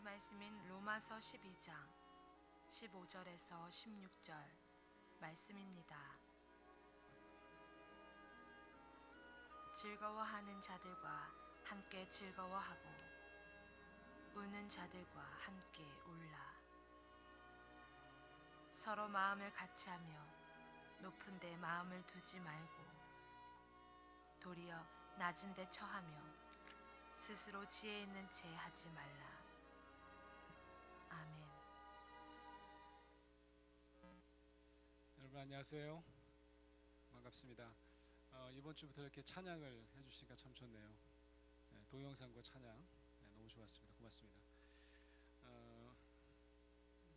오늘의 말씀인 로마서 12장 15절에서 16절 말씀입니다. 즐거워하는 자들과 함께 즐거워하고 우는 자들과 함께 울라. 서로 마음을 같이하며 높은 데 마음을 두지 말고 도리어 낮은 데 처하며 스스로 지혜 있는 채 하지 말라. 아멘. 여러분 안녕하세요. 반갑습니다. 이번 주부터 이렇게 찬양을 해주시니까 참 좋네요. 동영상과 찬양 너무 좋았습니다. 고맙습니다.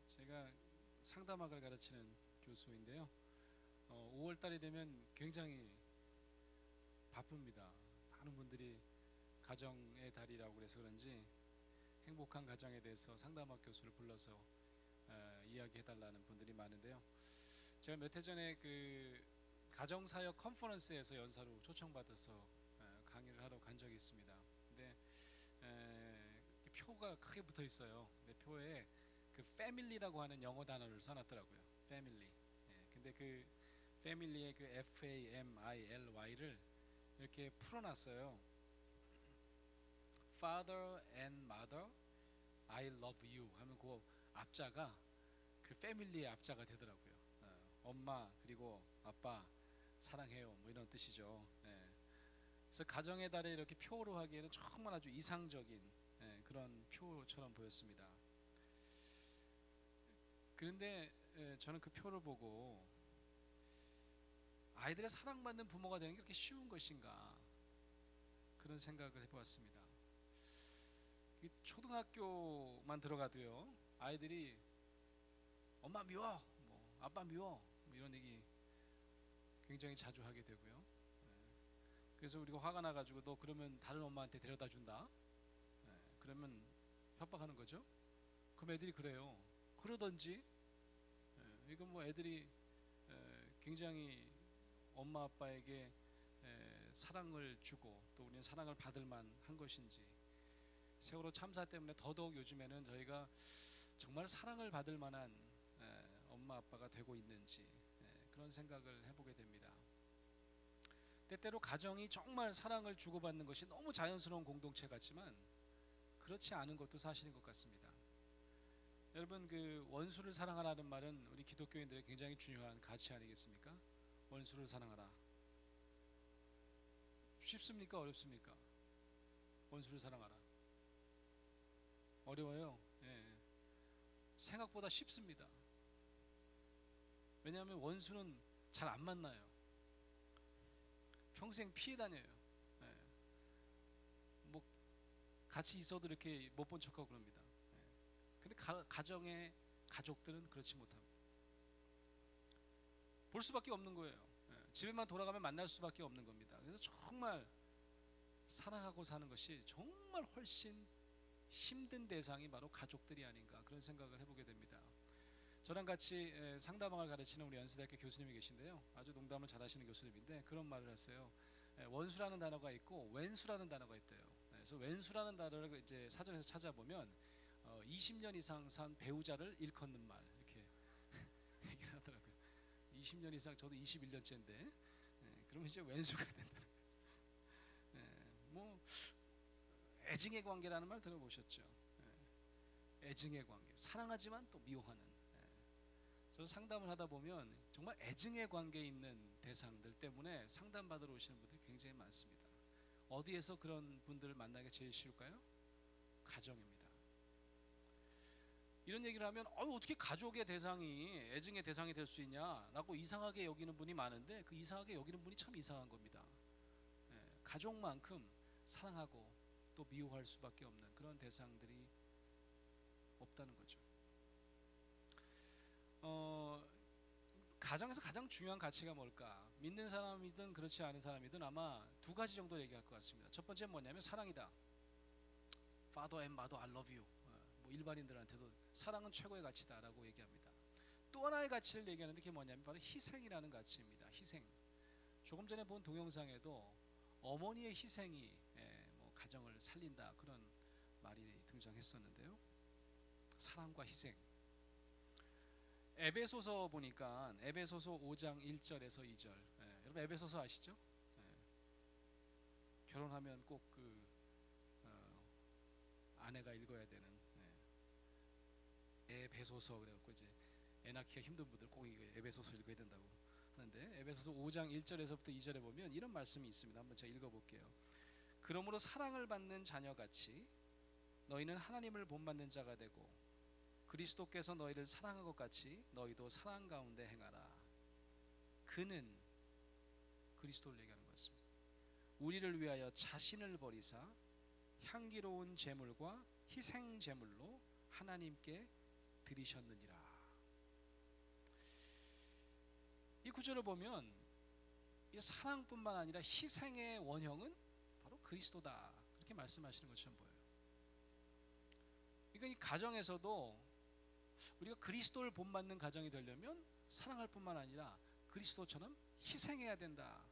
제가 상담학을 가르치는 교수인데요. 5월 달이 되면 굉장히 바쁩니다. 많은 분들이 가정의 달이라고 그래서 그런지 행복한 가정에 대해서 상담학 교수를 불러서 이야기해달라는 분들이 많은데요. 제가 몇 해 전에 그 가정사역 컨퍼런스에서 연사로 초청받아서 강의를 하러 간 적이 있습니다. 근데 표가 크게 붙어 있어요. 근데 표에 그 패밀리라고 하는 영어 단어를 써놨더라고요. 패밀리. 근데 그 패밀리의 그 FAMILY를 이렇게 풀어놨어요. Father and Mother, I love you 하면 그 앞자가 그 패밀리의 앞자가 되더라고요. 엄마 그리고 아빠 사랑해요 뭐 이런 뜻이죠. 그래서 가정의 달에 이렇게 표로 하기에는 정말 아주 이상적인 그런 표처럼 보였습니다. 그런데 저는 그 표를 보고 아이들의 사랑받는 부모가 되는 게 그렇게 쉬운 것인가 그런 생각을 해보았습니다. 초등학교만 들어가도요 아이들이 엄마 미워 뭐 아빠 미워 뭐 이런 얘기 굉장히 자주 하게 되고요. 그래서 우리가 화가 나가지고 너 그러면 다른 엄마한테 데려다 준다 그러면 협박하는 거죠. 그럼 애들이 그래요. 그러던지 이건 뭐 애들이 굉장히 엄마 아빠에게 사랑을 주고 또 우리는 사랑을 받을 만한 것인지, 세월호 참사 때문에 더더욱 요즘에는 저희가 정말 사랑을 받을 만한 엄마 아빠가 되고 있는지 그런 생각을 해보게 됩니다. 때때로 가정이 정말 사랑을 주고받는 것이 너무 자연스러운 공동체 같지만 그렇지 않은 것도 사실인 것 같습니다. 여러분 그 원수를 사랑하라는 말은 우리 기독교인들의 굉장히 중요한 가치 아니겠습니까? 원수를 사랑하라. 쉽습니까? 어렵습니까? 원수를 사랑하라. 어려워요. 생각보다 쉽습니다. 왜냐하면 원수는 잘 안 만나요. 평생 피해 다녀요. 뭐 같이 있어도 이렇게 못 본 척하고 그럽니다. 근데 가정의 가족들은 그렇지 못합니다. 볼 수밖에 없는 거예요. 집에만 돌아가면 만날 수밖에 없는 겁니다. 그래서 정말 사랑하고 사는 것이 정말 훨씬 힘든 대상이 바로 가족들이 아닌가 그런 생각을 해보게 됩니다. 저랑 같이 상담학을 가르치는 우리 연세대학교 교수님이 계신데요. 아주 농담을 잘하시는 교수님인데 그런 말을 했어요. 원수라는 단어가 있고 왼수라는 단어가 있대요. 그래서 왼수라는 단어를 이제 사전에서 찾아보면 20년 이상 산 배우자를 일컫는 말 이렇게 얘기를 하더라고요. 20년 이상, 저도 21년째인데 그러면 이제 왼수가 된다는 거예요. 뭐 애증의 관계라는 말 들어보셨죠? 애증의 관계, 사랑하지만 또 미워하는. 저는 상담을 하다 보면 정말 애증의 관계에 있는 대상들 때문에 상담받으러 오시는 분들이 굉장히 많습니다. 어디에서 그런 분들을 만나기가 제일 쉬울까요? 가정입니다. 이런 얘기를 하면 어떻게 가족의 대상이 애증의 대상이 될 수 있냐라고 이상하게 여기는 분이 많은데 그 이상하게 여기는 분이 참 이상한 겁니다. 가족만큼 사랑하고 또 미워할 수밖에 없는 그런 대상들이 없다는 거죠. 가정에서 가장 중요한 가치가 뭘까? 믿는 사람이든 그렇지 않은 사람이든 아마 두 가지 정도 얘기할 것 같습니다. 첫 번째는 뭐냐면 사랑이다. Father and Mother, I love you. 뭐 일반인들한테도 사랑은 최고의 가치다라고 얘기합니다. 또 하나의 가치를 얘기하는데 그게 뭐냐면 바로 희생이라는 가치입니다. 희생. 조금 전에 본 동영상에도 어머니의 희생이 뭐 가정을 살린다 그런 말이 등장했었는데요. 사랑과 희생. 에베소서 보니까 에베소서 5장 1절에서 2절. 여러분 에베소서 아시죠? 결혼하면 꼭 아내가 읽어야 되는 에베소서. 그래갖고 이제 애 낳기가 힘든 분들 꼭 에베소서 읽어야 된다고 하는데, 에베소서 5장 1절에서부터 2절에 보면 이런 말씀이 있습니다. 한번 제가 읽어볼게요. 그러므로 사랑을 받는 자녀같이 너희는 하나님을 본받는 자가 되고 그리스도께서 너희를 사랑한 것 같이 너희도 사랑 가운데 행하라. 그는, 그리스도를 얘기하는 것입니다, 우리를 위하여 자신을 버리사 향기로운 제물과 희생 제물로 하나님께 드리셨느니라. 이 구절을 보면 이 사랑뿐만 아니라 희생의 원형은 바로 그리스도다, 그렇게 말씀하시는 것처럼 보여요. 그러니까 이 가정에서도 우리가 그리스도를 본받는 가정이 되려면 사랑할 뿐만 아니라 그리스도처럼 희생해야 된다.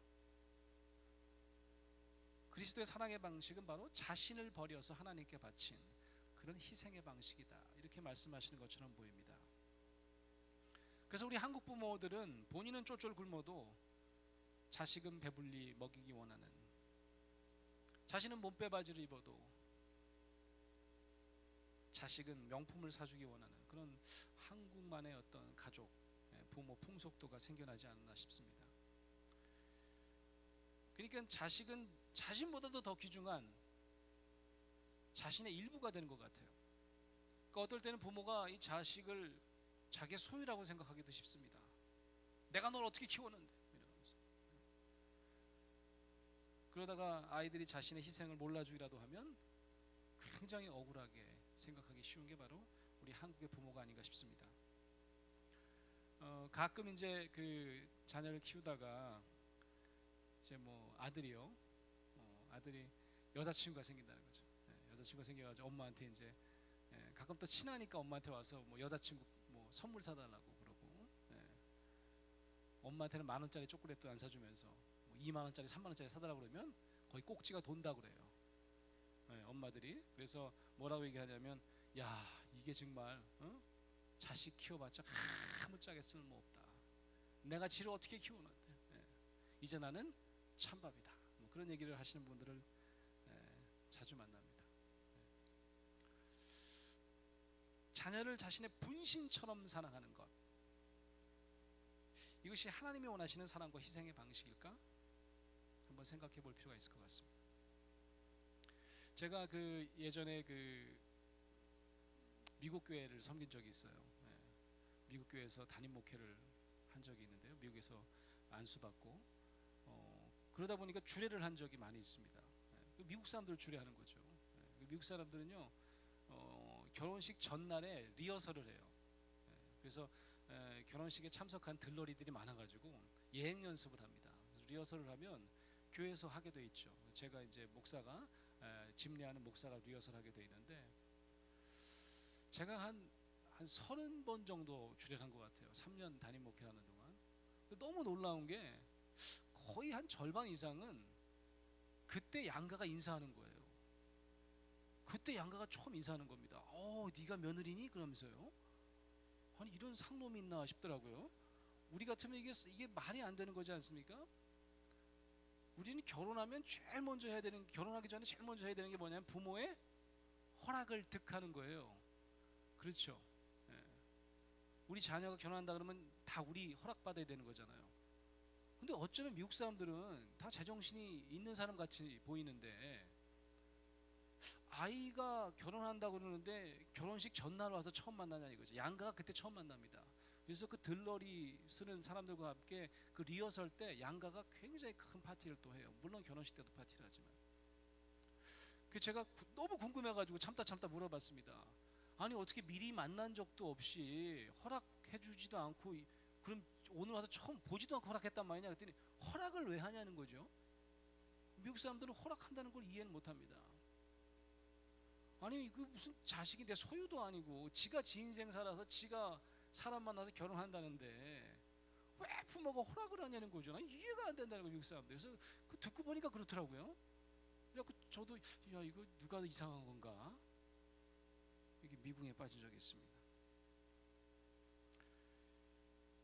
그리스도의 사랑의 방식은 바로 자신을 버려서 하나님께 바친 그런 희생의 방식이다, 이렇게 말씀하시는 것처럼 보입니다. 그래서 우리 한국 부모들은 본인은 쫄쫄 굶어도 자식은 배불리 먹이기 원하는, 자신은 몸빼바지를 입어도 자식은 명품을 사주기 원하는 그런 한국만의 어떤 가족, 부모 풍속도가 생겨나지 않나 싶습니다. 그러니까 자식은 자신보다도 더 귀중한 자신의 일부가 되는 것 같아요. 그러니까 어떨 때는 부모가 이 자식을 자기의 소유라고 생각하기도 쉽습니다. 내가 널 어떻게 키웠는데 이러면서. 그러다가 아이들이 자신의 희생을 몰라주기라도 하면 굉장히 억울하게 생각하기 쉬운 게 바로 우리 한국의 부모가 아닌가 싶습니다. 가끔 이제 그 자녀를 키우다가 이제 뭐 아들이요, 아들이 여자친구가 생긴다는 거죠. 여자친구가 생겨가지고 엄마한테 이제 가끔 또 친하니까 엄마한테 와서 뭐 여자친구 뭐 선물 사달라고 그러고, 엄마한테는 10,000원짜리 초콜릿도 안 사주면서 뭐 20,000원짜리 30,000원짜리 사달라고 그러면 거의 꼭지가 돈다 그래요. 엄마들이. 그래서 뭐라고 얘기하냐면, 야 이게 정말 자식 키워봤자 아무짝에 쓸모없다. 내가 지를 어떻게 키우는데, 이제 나는 찬밥이다. 뭐 그런 얘기를 하시는 분들을 자주 만납니다. 자녀를 자신의 분신처럼 사랑하는 것, 이것이 하나님이 원하시는 사랑과 희생의 방식일까? 한번 생각해 볼 필요가 있을 것 같습니다. 제가 그 예전에 그 미국 교회를 섬긴 적이 있어요. 미국 교회에서 담임 목회를 한 적이 있는데요. 미국에서 안수받고 그러다 보니까 주례를 한 적이 많이 있습니다. 미국 사람들 주례하는 거죠. 미국 사람들은요 결혼식 전날에 리허설을 해요. 그래서 결혼식에 참석한 들러리들이 많아가지고 예행 연습을 합니다. 그래서 리허설을 하면 교회에서 하게 돼 있죠. 제가 이제 목사가 집례하는 목사가 리허설하게 돼 있는데, 제가 한 30번 정도 주례한 것 같아요. 3년 담임 목회하는 동안. 너무 놀라운 게 거의 한 절반 이상은 그때 양가가 인사하는 거예요. 그때 양가가 처음 인사하는 겁니다. 네가 며느리니? 그러면서요. 아니 이런 상놈이 있나 싶더라고요. 우리 같으면 이게 말이 안 되는 거지 않습니까? 우리는 결혼하면 제일 먼저 해야 되는, 결혼하기 전에 제일 먼저 해야 되는 게 뭐냐면 부모의 허락을 득하는 거예요. 그렇죠? 우리 자녀가 결혼한다 그러면 다 우리 허락받아야 되는 거잖아요. 근데 어쩌면 미국 사람들은 다 제정신이 있는 사람 같이 보이는데, 아이가 결혼한다고 그러는데 결혼식 전날 와서 처음 만나냐 이거죠. 양가가 그때 처음 만납니다. 그래서 그 들러리 쓰는 사람들과 함께 그 리허설 때 양가가 굉장히 큰 파티를 또 해요. 물론 결혼식 때도 파티를 하지만. 그 제가 너무 궁금해가지고 참다 물어봤습니다. 아니 어떻게 미리 만난 적도 없이 허락해주지도 않고, 그럼 오늘 와서 처음 보지도 않고 허락했단 말이냐 그랬더니 허락을 왜 하냐는 거죠. 미국 사람들은 허락한다는 걸 이해는 못합니다. 아니 그 무슨 자식이 내 소유도 아니고 지가 지 인생 살아서 지가 사람 만나서 결혼한다는데 왜 부모가 허락을 하냐는 거죠. 이해가 안 된다는 거예요, 미국 사람들. 그래서 그 듣고 보니까 그렇더라고요. 그래서 저도 야 이거 누가 이상한 건가? 이게 미궁에 빠진 적이 있습니다.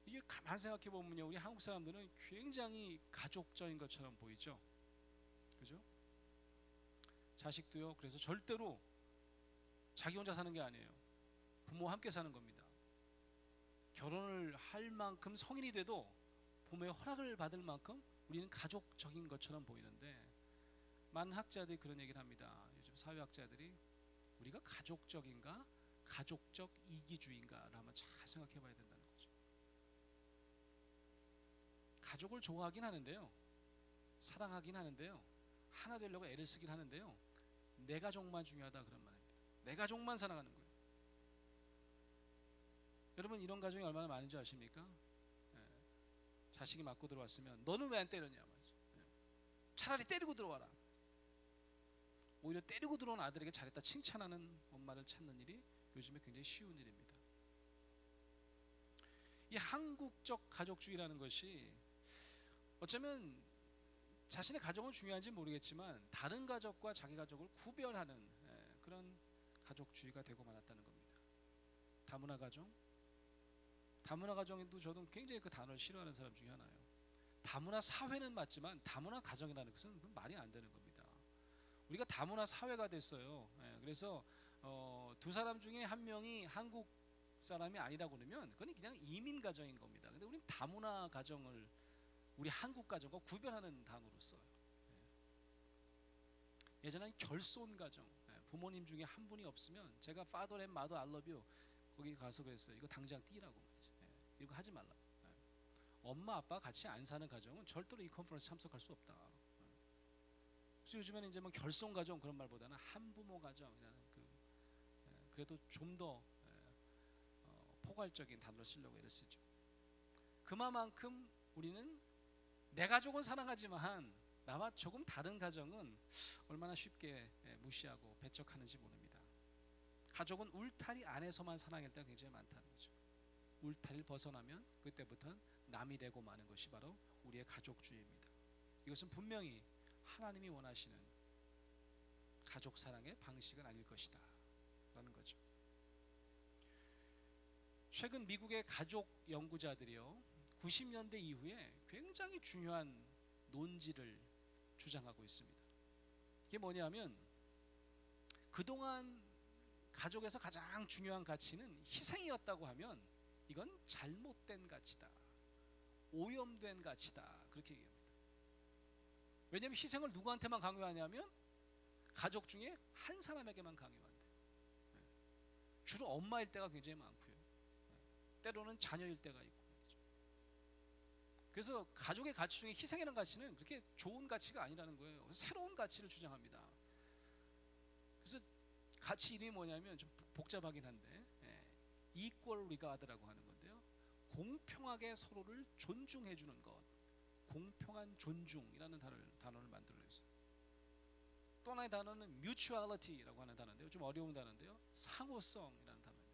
이게 가만 생각해 보면요, 우리 한국 사람들은 굉장히 가족적인 것처럼 보이죠, 그죠? 자식도요. 그래서 절대로 자기 혼자 사는 게 아니에요. 부모와 함께 사는 겁니다. 결혼을 할 만큼 성인이 돼도 부모의 허락을 받을 만큼 우리는 가족적인 것처럼 보이는데, 많은 학자들이 그런 얘기를 합니다. 요즘 사회학자들이 우리가 가족적인가 가족적 이기주의인가를 한번 잘 생각해 봐야 된다는 거죠. 가족을 좋아하긴 하는데요, 사랑하긴 하는데요, 하나 되려고 애를 쓰긴 하는데요, 내 가족만 중요하다 그런 말입니다. 내 가족만 사랑하는 거예요. 여러분, 이런 가정이 얼마나 많은지 아십니까? 자식이 맞고 들어왔으면 너는 왜 안 때렸냐 말이죠. 차라리 때리고 들어와라. 오히려 때리고 들어온 아들에게 잘했다 칭찬하는 엄마를 찾는 일이 요즘에 굉장히 쉬운 일입니다. 이 한국적 가족주의라는 것이 어쩌면 자신의 가족은 중요한지 모르겠지만 다른 가족과 자기 가족을 구별하는 그런 가족주의가 되고 말았다는 겁니다. 다문화 가정, 다문화 가정에도 저도 굉장히 그 단어를 싫어하는 사람 중에 하나예요. 다문화 사회는 맞지만 다문화 가정이라는 것은 말이 안 되는 겁니다. 우리가 다문화 사회가 됐어요. 그래서 두 사람 중에 한 명이 한국 사람이 아니라고 그러면 그건 그냥 이민 가정인 겁니다. 근데 우리는 다문화 가정을 우리 한국 가정과 구별하는 단어로 써요. 예전에는 결손 가정, 부모님 중에 한 분이 없으면 제가 father and mother I love you 거기 가서 그랬어요. 이거 당장 띄라고 말이죠. 이거 하지 말라고. 엄마 아빠 같이 안 사는 가정은 절대로 이 컨퍼런스 참석할 수 없다. 그래서 요즘에는 이제 뭐 결손 가정 그런 말보다는 한부모 가정이라는 그래도 좀 더 포괄적인 단어를 쓰려고 애를 쓰죠. 그만큼 우리는 내 가족은 사랑하지만 나와 조금 다른 가정은 얼마나 쉽게 무시하고 배척하는지 모릅니다. 가족은 울타리 안에서만 사랑할 때가 굉장히 많다는 거죠. 울타리를 벗어나면 그때부터는 남이 되고 마는 것이 바로 우리의 가족주의입니다. 이것은 분명히 하나님이 원하시는 가족 사랑의 방식은 아닐 것이다 라는 거죠. 최근 미국의 가족 연구자들이요, 90년대 이후에 굉장히 중요한 논지를 주장하고 있습니다. 이게 뭐냐면, 그동안 가족에서 가장 중요한 가치는 희생이었다고 하면 이건 잘못된 가치다, 오염된 가치다, 그렇게 얘기합니다. 왜냐하면 희생을 누구한테만 강요하냐면 가족 중에 한 사람에게만 강요한대. 주로 엄마일 때가 굉장히 많고요, 때로는 자녀일 때가 있고. 그래서 가족의 가치 중에 희생이라는 가치는 그렇게 좋은 가치가 아니라는 거예요. 새로운 가치를 주장합니다. 그래서 가치 이름이 뭐냐면 좀 복잡하긴 한데 equal regard라고 하는 건데요, 공평하게 서로를 존중해 주는 것, 공평한 존중이라는 단어를 만들어냈어요. 또 하나의 단어는 mutuality라고 하는 단어인데요, 좀 어려운 단어인데요, 상호성이라는 단어입니다.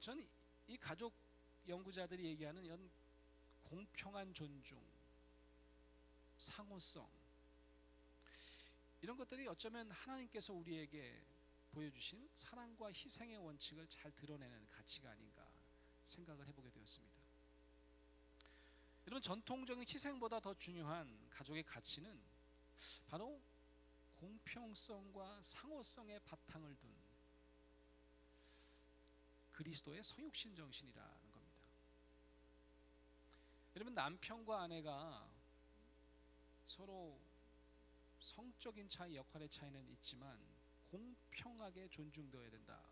저는 이 가족 연구자들이 얘기하는 이런 공평한 존중, 상호성, 이런 것들이 어쩌면 하나님께서 우리에게 보여주신 사랑과 희생의 원칙을 잘 드러내는 가치가 아닌가 생각을 해보게 되었습니다. 여러분, 전통적인 희생보다 더 중요한 가족의 가치는 바로 공평성과 상호성의 바탕을 둔 그리스도의 성육신 정신이라는 겁니다. 여러분, 남편과 아내가 서로 성적인 차이, 역할의 차이는 있지만 공평하게 존중되어야 된다.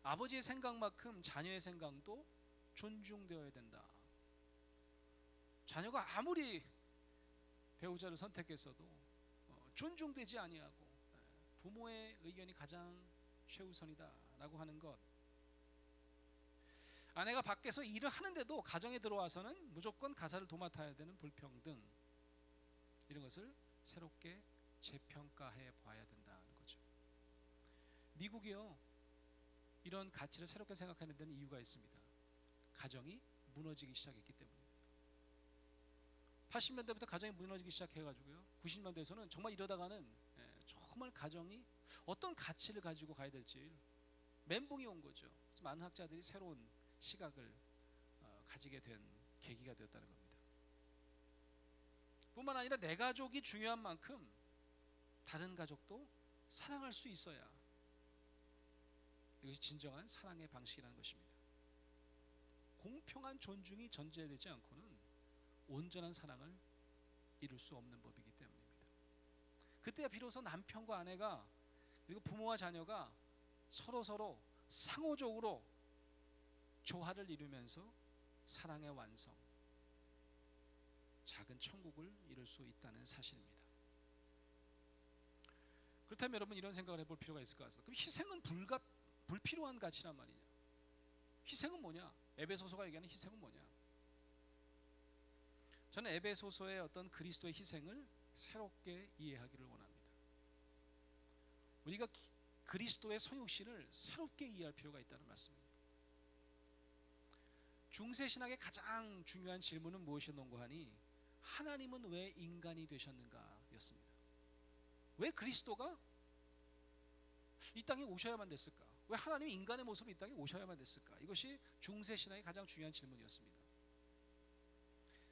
아버지의 생각만큼 자녀의 생각도 존중되어야 된다. 자녀가 아무리 배우자를 선택했어도 존중되지 아니하고 부모의 의견이 가장 최우선이다라고 하는 것. 아내가 밖에서 일을 하는데도 가정에 들어와서는 무조건 가사를 도맡아야 되는 불평등, 이런 것을 새롭게 재평가해 봐야 된다는 거죠. 미국이요, 이런 가치를 새롭게 생각하는 데는 이유가 있습니다. 가정이 무너지기 시작했기 때문입니다. 80년대부터 가정이 무너지기 시작해가지고요, 90년대에서는 정말 이러다가는 정말 가정이 어떤 가치를 가지고 가야 될지 멘붕이 온 거죠. 그래서 많은 학자들이 새로운 시각을 가지게 된 계기가 되었다는 겁니다. 뿐만 아니라 내 가족이 중요한 만큼 다른 가족도 사랑할 수 있어야 이것이 진정한 사랑의 방식이라는 것입니다. 공평한 존중이 전제되지 않고는 온전한 사랑을 이룰 수 없는 법이기 때문입니다. 그때야 비로소 남편과 아내가 그리고 부모와 자녀가 서로 상호적으로 조화를 이루면서 사랑의 완성, 작은 천국을 이룰 수 있다는 사실입니다. 그렇다면 여러분 이런 생각을 해볼 필요가 있을 것 같습니다. 그럼 희생은 불필요한 가치란 말이냐? 희생은 뭐냐? 에베소서가 얘기하는 희생은 뭐냐? 저는 에베소서의 어떤 그리스도의 희생을 새롭게 이해하기를 원합니다. 우리가 그리스도의 성육신을 새롭게 이해할 필요가 있다는 말씀입니다. 중세신학의 가장 중요한 질문은 무엇이었는가 하니 하나님은 왜 인간이 되셨는가 였습니다. 왜 그리스도가 이 땅에 오셔야만 됐을까? 왜 하나님이 인간의 모습으로 이 땅에 오셔야만 됐을까? 이것이 중세신학의 가장 중요한 질문이었습니다.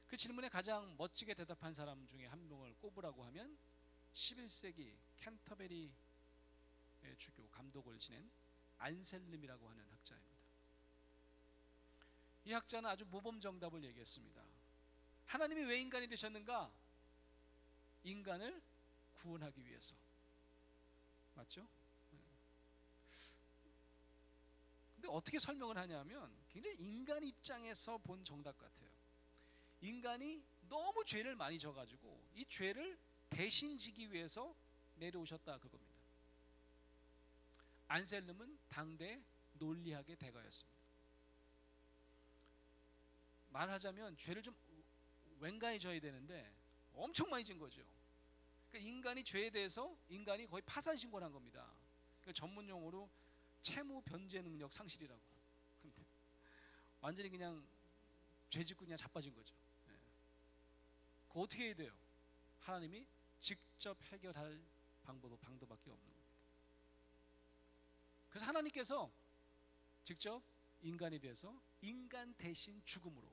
그 질문에 가장 멋지게 대답한 사람 중에 한 명을 꼽으라고 하면 11세기 캔터베리의 주교 감독을 지낸 안셀름이라고 하는 학자입니다. 이 학자는 아주 모범정답을 얘기했습니다. 하나님이 왜 인간이 되셨는가? 인간을 구원하기 위해서. 맞죠? 근데 어떻게 설명을 하냐면 굉장히 인간 입장에서 본 정답 같아요. 인간이 너무 죄를 많이 져가지고 이 죄를 대신 지기 위해서 내려오셨다 그겁니다. 안셀름은 당대 논리학의 대가였습니다. 말하자면 죄를 좀 웬간히 져야 되는데 엄청 많이 진 거죠. 그러니까 인간이 죄에 대해서 인간이 거의 파산 신고를 한 겁니다. 그러니까 전문 용어로 채무 변제 능력 상실이라고. 완전히 그냥 죄 짓고 그냥 자빠진 거죠. 그거 어떻게 해야 돼요? 하나님이 직접 해결할 방도밖에 없는 겁니다. 그래서 하나님께서 직접 인간이 돼서 인간 대신 죽음으로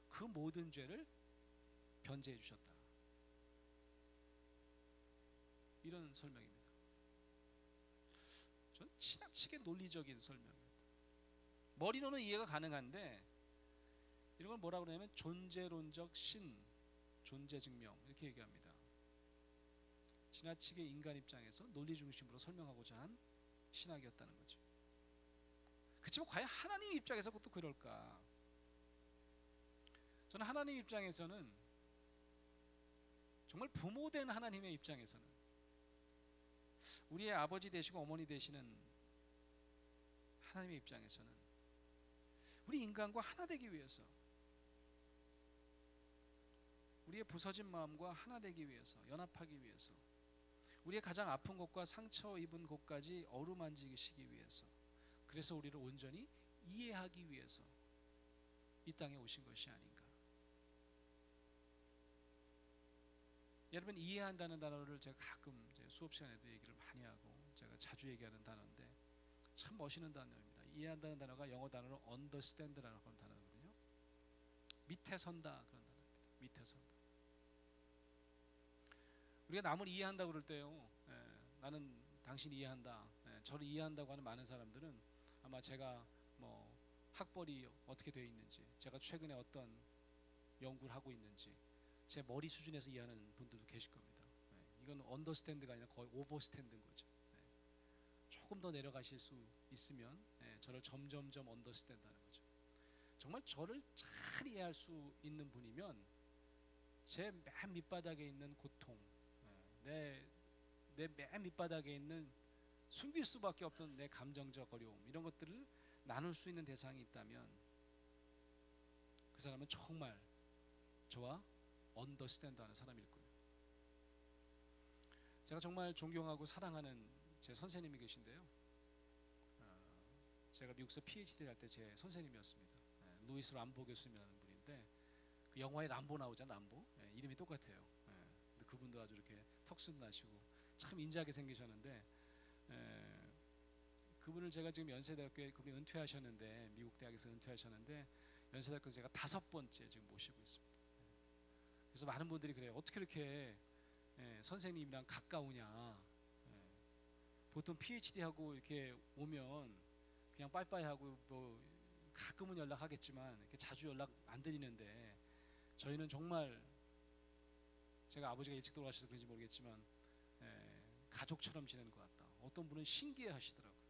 그 모든 죄를 변제해 주셨다. 이런 설명입니다. 전 지나치게 논리적인 설명입니다. 머리로는 이해가 가능한데 이런 걸 뭐라 그러냐면 존재론적 존재 증명 이렇게 얘기합니다. 지나치게 인간 입장에서 논리 중심으로 설명하고자 한 신학이었다는 거죠. 그렇지만 과연 하나님 입장에서 그것도 그럴까? 저는 하나님 입장에서는 정말 부모된 하나님의 입장에서는 우리의 아버지 되시고 어머니 되시는 하나님의 입장에서는 우리 인간과 하나 되기 위해서 우리의 부서진 마음과 하나 되기 위해서 연합하기 위해서 우리의 가장 아픈 곳과 상처 입은 곳까지 어루만지시기 위해서 그래서 우리를 온전히 이해하기 위해서 이 땅에 오신 것이 아닌가. 여러분 이해한다는 단어를 제가 가끔 수업 시간에도 얘기를 많이 하고 제가 자주 얘기하는 단어인데 참 멋있는 단어입니다. 이해한다는 단어가 영어 단어로 understand라는 그런 단어거든요. 밑에 선다 그런 단어입니다. 밑에 선다. 우리가 남을 이해한다고 그럴 때요. 나는 당신 이해한다. 저를 이해한다고 하는 많은 사람들은 아마 제가 뭐 학벌이 어떻게 되어 있는지, 제가 최근에 어떤 연구를 하고 있는지, 제 머리 수준에서 이해하는 분들도 계실 겁니다. 이건 언더스탠드가 아니라 거의 오버스탠드인 거죠. 조금 더 내려가실 수 있으면 저를 점점점 언더스탠드하는 거죠. 정말 저를 잘 이해할 수 있는 분이면 제 맨 밑바닥에 있는 고통, 내 맨 밑바닥에 있는 숨길 수밖에 없던 내 감정적 어려움 이런 것들을 나눌 수 있는 대상이 있다면 그 사람은 정말 저와 언더스탠드하는 사람일 거예요. 제가 정말 존경하고 사랑하는 제 선생님이 계신데요. 제가 미국에서 PhD 할 때 제 선생님이었습니다. 루이스 람보 교수님이라는 분인데 그 영화에 람보 나오잖아요. 람보 이름이 똑같아요. 근데 그분도 아주 이렇게 턱순 나시고 참 인자하게 생기셨는데 그분을 제가 지금 연세대학교에 그분이 은퇴하셨는데 미국 대학에서 은퇴하셨는데 연세대학교에서 제가 5번째 지금 모시고 있습니다. 그래서 많은 분들이 그래요. 어떻게 이렇게 선생님이랑 가까우냐. 보통 PhD 하고 이렇게 오면 그냥 빠이빠이 하고 뭐 가끔은 연락하겠지만 이렇게 자주 연락 안 드리는데 저희는 정말 제가 아버지가 일찍 돌아가셔서 그런지 모르겠지만 가족처럼 지내는 것 같다. 어떤 분은 신기해 하시더라고요.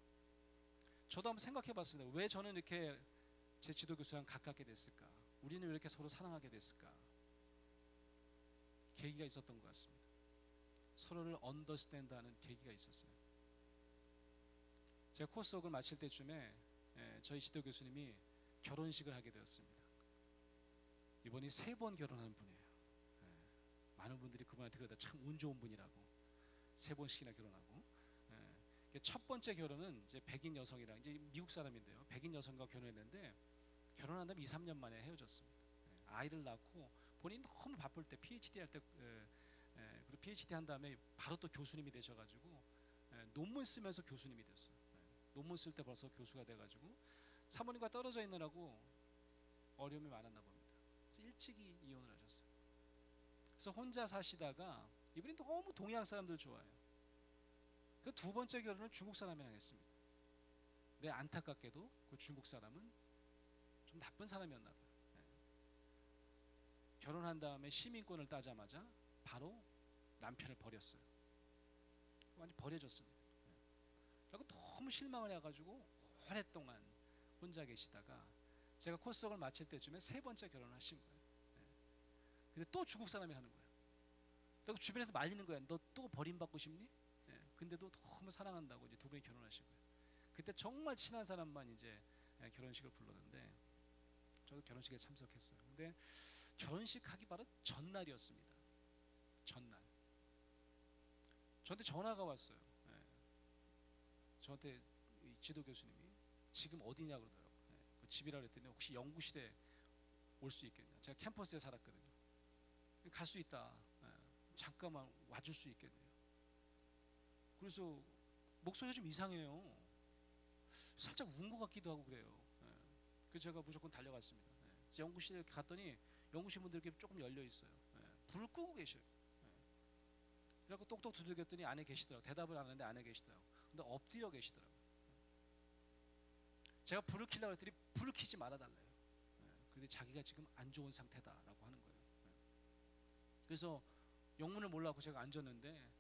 저도 한번 생각해 봤습니다. 왜 저는 이렇게 제 지도 교수랑 가깝게 됐을까? 우리는 왜 이렇게 서로 사랑하게 됐을까? 계기가 있었던 것 같습니다. 서로를 언더스탠드하는 계기가 있었어요. 제가 코스웍을 마칠 때쯤에 저희 지도 교수님이 결혼식을 하게 되었습니다. 이번이 3번 결혼한 분이에요. 많은 분들이 그분한테 그러다 참 운 좋은 분이라고 3번씩이나 결혼하고 첫 번째 결혼은 이제 백인 여성이랑 이제 미국 사람인데요. 백인 여성과 결혼했는데 결혼한 다음에 2, 3년 만에 헤어졌습니다. 아이를 낳고 본인이 너무 바쁠 때 PhD 할 때 그리고 PhD 한 다음에 바로 또 교수님이 되셔가지고 논문 쓰면서 교수님이 됐어요. 논문 쓸 때 벌써 교수가 돼가지고 사모님과 떨어져 있느라고 어려움이 많았나 봅니다. 그래서 일찍이 이혼을 하셨어요. 그래서 혼자 사시다가 이분이 너무 동양 사람들 좋아해요. 그 2번째 결혼을 중국 사람이랑 했습니다. 근데 안타깝게도 그 중국 사람은 좀 나쁜 사람이었나 봐요. 결혼한 다음에 시민권을 따자마자 바로 남편을 버렸어요. 완전 버려졌습니다. 그리고 너무 실망을 해가지고 오랫동안 혼자 계시다가 제가 코스웍을 마칠 때쯤에 3번째 결혼을 하신 거예요. 근데 또 중국 사람이 하는 거예요. 그리고 주변에서 말리는 거예요. 너 또 버림받고 싶니? 근데도 너무 사랑한다고 이제 2분이 결혼하신 거예요. 그때 정말 친한 사람만 이제 결혼식을 불렀는데 저도 결혼식에 참석했어요. 근데 결혼식 하기 바로 전날이었습니다. 전날 저한테 전화가 왔어요. 저한테 이 지도 교수님이 지금 어디냐 그러더라고요. 그 집이라 그랬더니 혹시 연구실에 올 수 있겠냐. 제가 캠퍼스에 살았거든요. 갈 수 있다. 잠깐만 와줄 수 있겠네요. 그래서 목소리가 좀 이상해요. 살짝 운 것 같기도 하고 그래요. 그래서 제가 무조건 달려갔습니다. 그래서 연구실에 갔더니 연구실 분들께 조금 열려 있어요. 불을 끄고 계셔요. 그래서 똑똑 두들겼더니 안에 계시더라고요. 대답을 안 하는데 안에 계시더라고요. 근데 엎드려 계시더라고요. 제가 불을 켜려고 했더니 불을 켜지 말아달래요. 근데 자기가 지금 안 좋은 상태다라고 하는 거예요. 그래서 영문을 몰라고 제가 앉았는데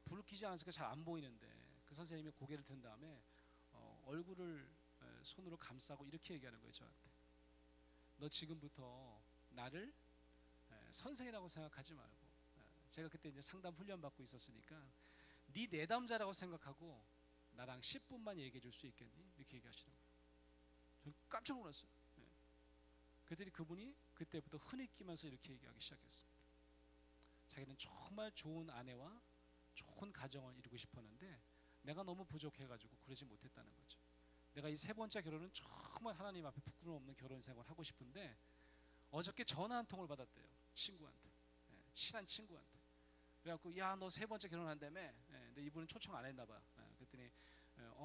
불을 켜지 않으니까 잘 안 보이는데 그 선생님이 고개를 든 다음에 얼굴을 손으로 감싸고 이렇게 얘기하는 거예요. 저한테 너 지금부터 나를 선생이라고 생각하지 말고 제가 그때 이제 상담 훈련 받고 있었으니까 네 내담자라고 생각하고 나랑 10분만 얘기해 줄 수 있겠니? 이렇게 얘기하시는 거예요. 저는 깜짝 놀랐어요. 그랬더니 그분이 그때부터 흐느끼면서 이렇게 얘기하기 시작했습니다. 자기는 정말 좋은 아내와 좋은 가정을 이루고 싶었는데 내가 너무 부족해가지고 그러지 못했다는 거죠. 내가 이 3번째 결혼은 정말 하나님 앞에 부끄러움 없는 결혼 생활을 하고 싶은데 어저께 전화 한 통을 받았대요. 친구한테, 친한 친구한테. 그래갖고 야 너 3번째 결혼한다며. 근데 이분은 초청 안 했나 봐. 그랬더니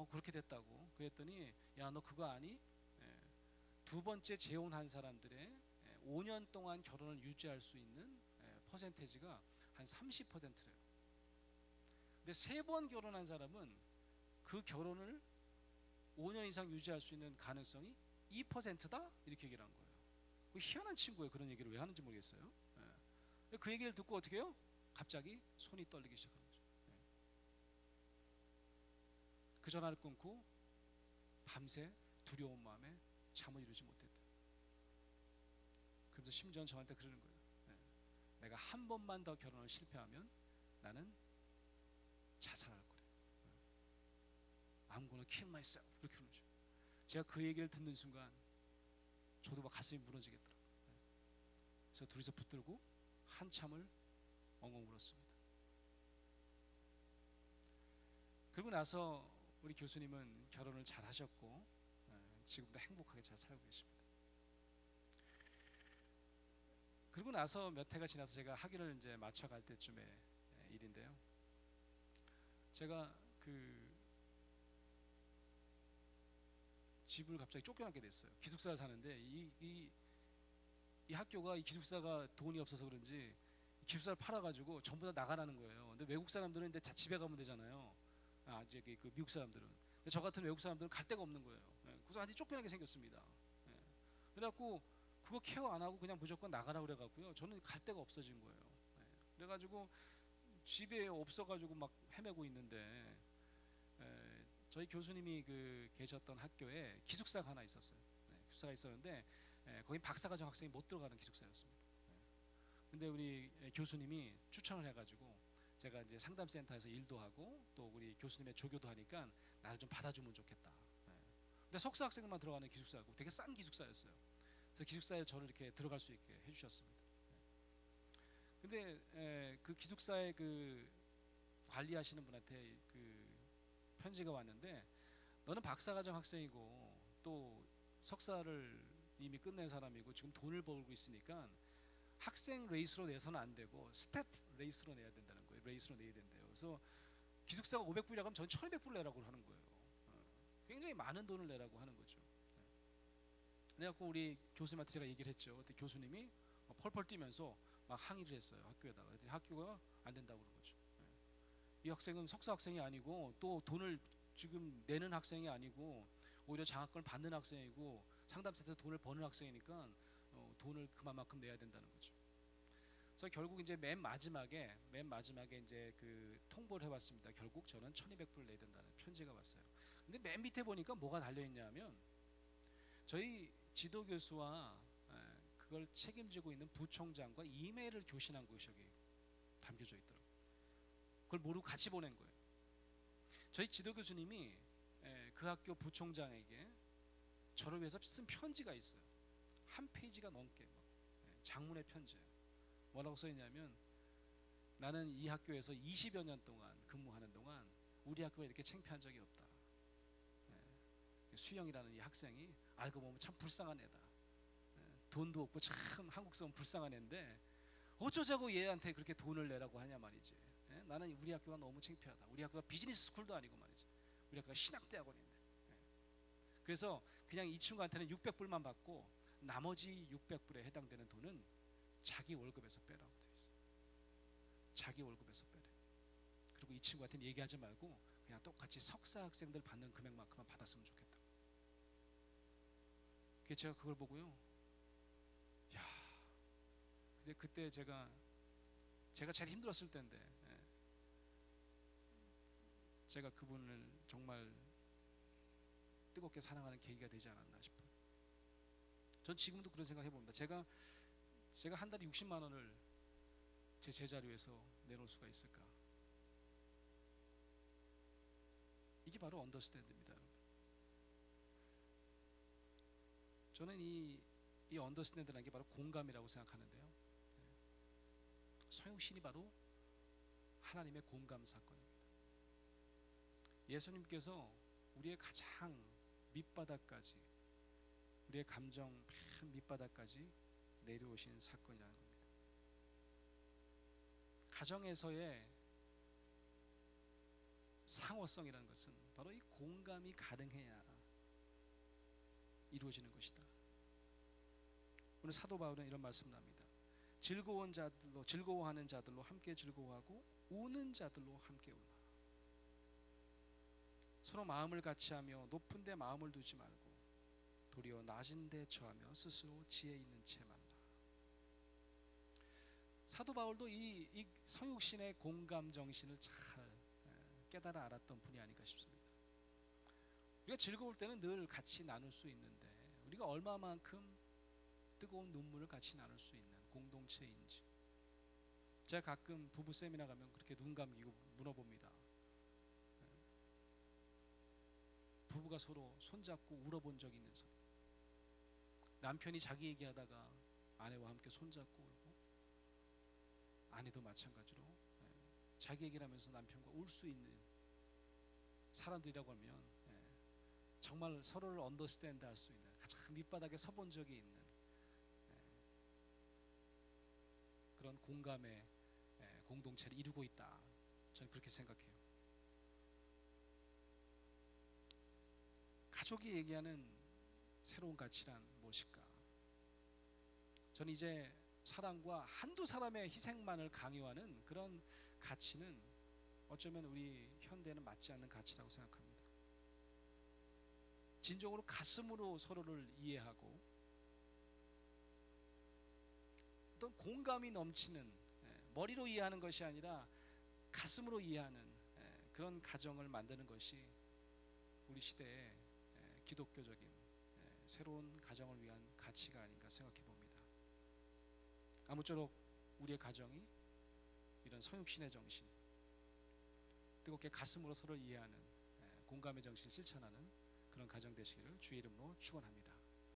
그렇게 됐다고. 그랬더니 야 너 그거 아니? 2번째 재혼한 사람들의 5년 동안 결혼을 유지할 수 있는 퍼센테이지가 한 30%래요. 근데 3번 결혼한 사람은 그 결혼을 5년 이상 유지할 수 있는 가능성이 2%다? 이렇게 얘기를 한 거예요. 그 희한한 친구예요. 그런 얘기를 왜 하는지 모르겠어요. 그 얘기를 듣고 어떻게 해요? 갑자기 손이 떨리기 시작하는 거죠. 그 전화를 끊고 밤새 두려운 마음에 잠을 이루지 못했다. 그러면서 심지어 저한테 그러는 거예요. 내가 한 번만 더 결혼을 실패하면 나는 자살할 거래. I'm gonna kill myself. 이렇게 그러죠. 제가 그 얘기를 듣는 순간 저도 막 가슴이 무너지겠더라고요. 그래서 둘이서 붙들고 한참을 엉엉 울었습니다. 그리고 나서 우리 교수님은 결혼을 잘 하셨고 지금도 행복하게 잘 살고 계십니다. 그리고 나서 몇 해가 지나서 제가 학위를 이제 마쳐갈 때쯤의 일인데요. 제가 그 집을 갑자기 쫓겨나게 됐어요. 기숙사를 사는데 이 학교가, 이 기숙사가 돈이 없어서 그런지 기숙사를 팔아가지고 전부 다 나가라는 거예요. 근데 외국 사람들은 이제 자 집에 가면 되잖아요. 이제 그 미국 사람들은. 근데 저 같은 외국 사람들은 갈 데가 없는 거예요. 그래서 완전히 쫓겨나게 생겼습니다. 예. 그래갖고 그거 케어 안 하고 그냥 무조건 나가라 그래갖고요. 저는 갈 데가 없어진 거예요. 예. 그래가지고 집에 없어가지고 막 헤매고 있는데, 저희 교수님이 그 계셨던 학교에 기숙사가 하나 있었어요. 기숙사가 있었는데, 거긴 박사과정 학생이 못 들어가는 기숙사였습니다. 근데 우리 교수님이 추천을 해가지고 제가 이제 상담센터에서 일도 하고 또 우리 교수님의 조교도 하니까 나를 좀 받아주면 좋겠다. 근데 석사 학생만 들어가는 기숙사고 되게 싼 기숙사였어요. 그래서 기숙사에 저를 이렇게 들어갈 수 있게 해주셨습니다. 근데 그 기숙사에 그 관리하시는 분한테 그 편지가 왔는데, 너는 박사과정 학생이고 또 석사를 이미 끝낸 사람이고 지금 돈을 벌고 있으니까 학생 레이스로 내서는 안 되고 스텝 레이스로 내야 된다는 거예요. 레이스로 내야 된대요. 그래서 기숙사가 500불이라고 하면 전 1200불 내라고 하는 거예요. 굉장히 많은 돈을 내라고 하는 거죠. 그래갖고 우리 교수님한테 제가 얘기를 했죠. 그때 교수님이 펄펄 뛰면서 막 항의를 했어요. 학교에다가. 그랬더니 학교가 안 된다고 그런 거죠. 이 학생은 석사 학생이 아니고 또 돈을 지금 내는 학생이 아니고 오히려 장학금을 받는 학생이고 상담센터에서 돈을 버는 학생이니까 돈을 그만큼 내야 된다는 거죠. 그래서 결국 이제 맨 마지막에 이제 그 통보를 해왔습니다. 결국 저는 1200불 내야 된다는 편지가 왔어요. 근데 맨 밑에 보니까 뭐가 달려있냐면 저희 지도 교수와 그걸 책임지고 있는 부총장과 이메일을 교신한 것이 여기 담겨져 있더라고요. 그걸 모르고 같이 보낸 거예요. 저희 지도 교수님이 그 학교 부총장에게 저를 위해서 쓴 편지가 있어요. 한 페이지가 넘게 장문의 편지예요. 뭐라고 써있냐면, 나는 이 학교에서 20여 년 동안 근무하는 동안 우리 학교가 이렇게 창피한 적이 없다. 수영이라는 이 학생이 알고 보면 참 불쌍한 애다. 돈도 없고 참 한국 사람 불쌍한 애인데 어쩌자고 얘한테 그렇게 돈을 내라고 하냐 말이지. 나는 우리 학교가 너무 창피하다. 우리 학교가 비즈니스 스쿨도 아니고 말이지. 우리 학교가 신학대학원인데. 그래서 그냥 이 친구한테는 600불만 받고 나머지 600불에 해당되는 돈은 자기 월급에서 빼라고 돼 있어. 자기 월급에서 빼래. 그리고 이 친구한테는 얘기하지 말고 그냥 똑같이 석사 학생들 받는 금액만큼만 받았으면 좋겠다. 그래서 제가 그걸 보고요. 야, 근데 그때 제가 제일 힘들었을 때인데, 제가 그분을 정말 뜨겁게 사랑하는 계기가 되지 않았나 싶어요. 전 지금도 그런 생각 해봅니다. 제가 한 달에 60만 원을 제 제자료에서 내놓을 수가 있을까? 이게 바로 언더스탠드입니다, 여러분. 저는 이 언더스탠드라는 게 바로 공감이라고 생각하는데요. 서영신이 바로 하나님의 공감 사건입니다. 예수님께서 우리의 가장 밑바닥까지, 우리의 감정 밑바닥까지 내려오신 사건이라는 겁니다. 가정에서의 상호성이라는 것은 바로 이 공감이 가능해야 이루어지는 것이다. 오늘 사도 바울은 이런 말씀을 합니다. 즐거워하는 자들로 함께 즐거워하고 우는 자들로 함께 울라. 서로 마음을 같이하며 높은 데 마음을 두지 말고 도리어 낮은 데 처하며 스스로 지혜 있는 채 만나. 사도 바울도 이 서육신의 공감 정신을 잘 깨달아 알았던 분이 아닌가 싶습니다. 우리가 즐거울 때는 늘 같이 나눌 수 있는데 우리가 얼마만큼 뜨거운 눈물을 같이 나눌 수 있는 공동체인지. 제가 가끔 부부 세미나 가면 그렇게 눈 감기고 물어봅니다. 부부가 서로 손잡고 울어본 적 있는 사람. 남편이 자기 얘기하다가 아내와 함께 손잡고 울고, 아내도 마찬가지로 자기 얘기를 하면서 남편과 울 수 있는 사람들이라고 하면 정말 서로를 언더스탠드 할 수 있는, 가장 밑바닥에 서본 적이 있는 그런 공감의 공동체를 이루고 있다. 저는 그렇게 생각해요. 가족이 얘기하는 새로운 가치란 무엇일까? 저는 이제 사랑과 한두 사람의 희생만을 강요하는 그런 가치는 어쩌면 우리 현대에는 맞지 않는 가치라고 생각합니다. 진정으로 가슴으로 서로를 이해하고 어떤 공감이 넘치는, 머리로 이해하는 것이 아니라 가슴으로 이해하는 그런 가정을 만드는 것이 우리 시대의 기독교적인 새로운 가정을 위한 가치가 아닌가 생각해 봅니다. 아무쪼록 우리의 가정이 이런 성육신의 정신, 뜨겁게 가슴으로 서로를 이해하는 공감의 정신을 실천하는 그런 가정 되시기를 주의 이름으로 축원합니다.